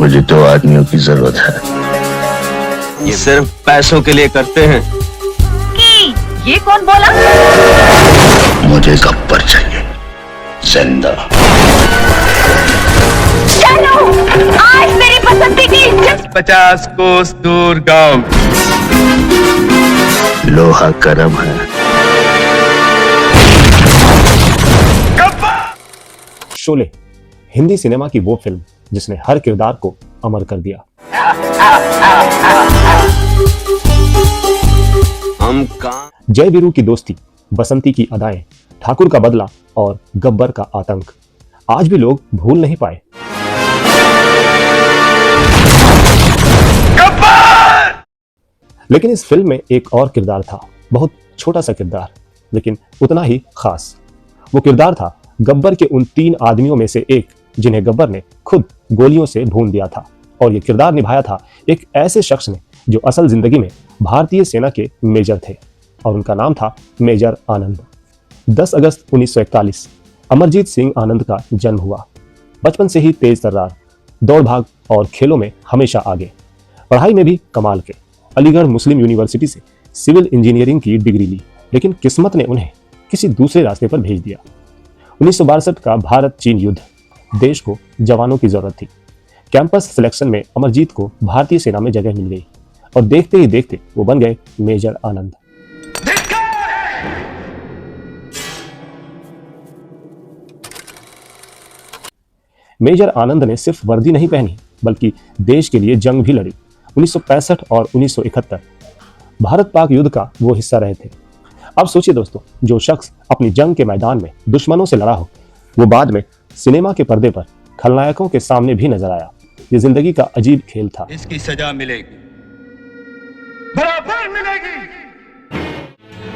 मुझे 2 आदमियों की जरूरत है। ये सिर्फ पैसों के लिए करते हैं। कि ये कौन बोला? मुझे गब्बर चाहिए, जिंदा। चलो, आज मेरी पसंदी की 50 कोस दूर गांव। लोहा गरम है। शोले हिंदी सिनेमा की वो फिल्म जिसने हर किरदार को अमर कर दिया। हम कहाँ? जय वीरू की दोस्ती, बसंती की अदाएं, ठाकुर का बदला और गब्बर का आतंक आज भी लोग भूल नहीं पाए। लेकिन इस फिल्म में एक और किरदार था, बहुत छोटा सा किरदार लेकिन उतना ही खास। वो किरदार था गब्बर के उन 3 आदमियों में से एक जिन्हें गब्बर ने खुद गोलियों से भून दिया था। और ये किरदार निभाया था एक ऐसे शख्स ने जो असल जिंदगी में भारतीय सेना के मेजर थे और उनका नाम था मेजर आनंद। 10 अगस्त 1941 अमरजीत सिंह आनंद का जन्म हुआ। बचपन से ही तेज तर्रार, दौड़ भाग और खेलों में हमेशा आगे। पढ़ाई में भी कमाल के। अलीगढ़ मुस्लिम यूनिवर्सिटी से सिविल इंजीनियरिंग की डिग्री ली, लेकिन किस्मत ने उन्हें किसी दूसरे रास्ते पर भेज दिया। 1962 का भारत चीन युद्ध, देश को जवानों की जरूरत थी। कैंपस सिलेक्शन में अमरजीत को भारतीय सेना में जगह मिल गई और देखते ही देखते वो बन गए मेजर आनंद। मेजर आनंद ने सिर्फ वर्दी नहीं पहनी बल्कि देश के लिए जंग भी लड़ी। 1965 और 1971 भारत पाक युद्ध का वो हिस्सा रहे थे। अब सोचिए दोस्तों, जो शख्स अपनी जंग के मैदान में दुश्मनों से लड़ा हो, वो बाद में सिनेमा के पर्दे पर खलनायकों के सामने भी नजर आया। ये जिंदगी का अजीब खेल था। इसकी सजा मिलेगी, बराबर मिलेगी।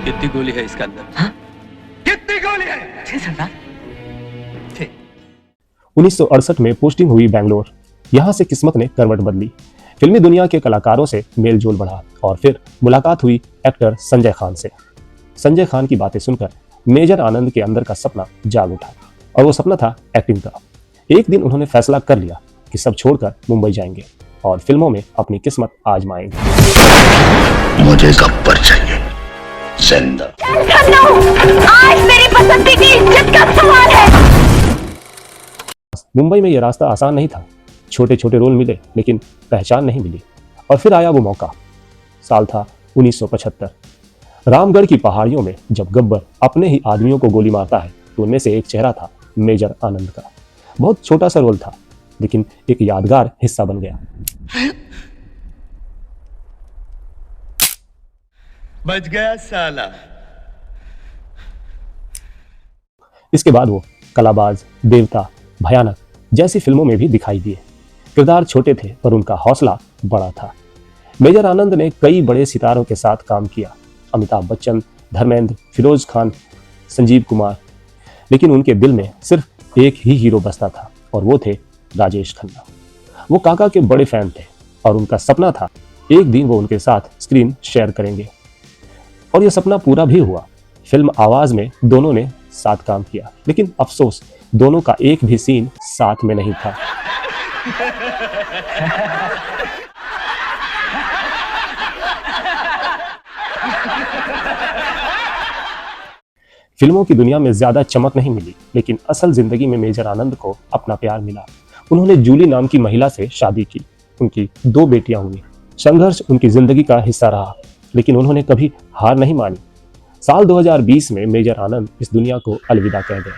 कितनी गोली है इसके अंदर? हाँ? कितनी गोली है? 6 सरदार। 1968 में पोस्टिंग हुई बेंगलोर। यहां से किस्मत ने करवट बदली। फिल्मी दुनिया के कलाकारों से मेलजोल बढ़ा और फिर मुलाकात हुई एक्टर संजय खान से। संजय खान की बातें सुनकर मेजर आनंद के अंदर का सपना जाग उठा और वो सपना था एक्टिंग का। एक दिन उन्होंने फैसला कर लिया कि सब छोड़कर मुंबई जाएंगे और फिल्मों में अपनी किस्मत आजमाएंगे। मुझे गब्बर चाहिए, जिंदा। आज मेरी पसंदी की इज्जत का सवाल है। मुंबई में यह रास्ता आसान नहीं था। छोटे छोटे रोल मिले लेकिन पहचान नहीं मिली। और फिर आया वो मौका। साल था 1975। रामगढ़ की पहाड़ियों में जब गब्बर अपने ही आदमियों को गोली मारता है तो उनमें से एक चेहरा था मेजर आनंद का। बहुत छोटा सा रोल था लेकिन एक यादगार हिस्सा बन गया। बच गया साला। इसके बाद वो कलाबाज, देवता, भयानक जैसी फिल्मों में भी दिखाई दिए। किरदार छोटे थे पर उनका हौसला बड़ा था। मेजर आनंद ने कई बड़े सितारों के साथ काम किया, अमिताभ बच्चन, धर्मेंद्र, फिरोज खान, संजीव कुमार। लेकिन उनके दिल में सिर्फ एक ही हीरो बसता था और वो थे राजेश खन्ना। वो काका के बड़े फैन थे और उनका सपना था एक दिन वो उनके साथ स्क्रीन शेयर करेंगे। और यह सपना पूरा भी हुआ। फिल्म आवाज में दोनों ने साथ काम किया, लेकिन अफसोस दोनों का एक भी सीन साथ में नहीं था। फिल्मों की दुनिया में ज्यादा चमक नहीं मिली, लेकिन असल जिंदगी में मेजर आनंद को अपना प्यार मिला। उन्होंने जूली नाम की महिला से शादी की। उनकी 2 बेटियां हुई। संघर्ष उनकी जिंदगी का हिस्सा रहा, लेकिन उन्होंने कभी हार नहीं मानी। साल 2020 में मेजर आनंद इस दुनिया को अलविदा कह गए।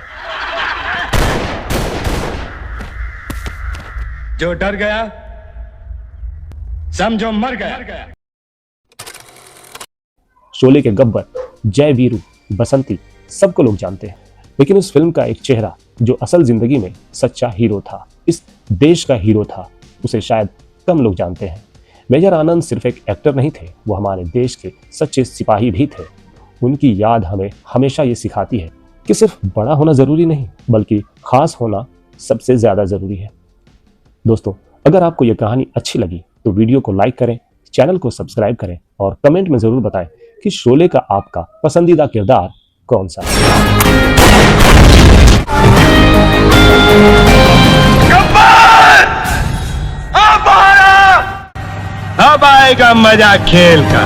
जो डर गया समझो मर गया। शोले के गब्बर, जय वीरू, बसंती सबको लोग जानते हैं, लेकिन उस फिल्म का एक चेहरा जो असल जिंदगी में सच्चा हीरो था, इस देश का हीरो था, उसे शायद कम लोग जानते हैं। मेजर आनंद सिर्फ एक एक्टर नहीं थे, वो हमारे देश के सच्चे सिपाही भी थे। उनकी याद हमें हमेशा ये सिखाती है कि सिर्फ बड़ा होना जरूरी नहीं, बल्कि खास होना सबसे ज्यादा जरूरी है। दोस्तों, अगर आपको यह कहानी अच्छी लगी तो वीडियो को लाइक करें, चैनल को सब्सक्राइब करें और कमेंट में जरूर बताएं कि शोले का आपका पसंदीदा किरदार कौन सा है। आएगा मजा खेल का।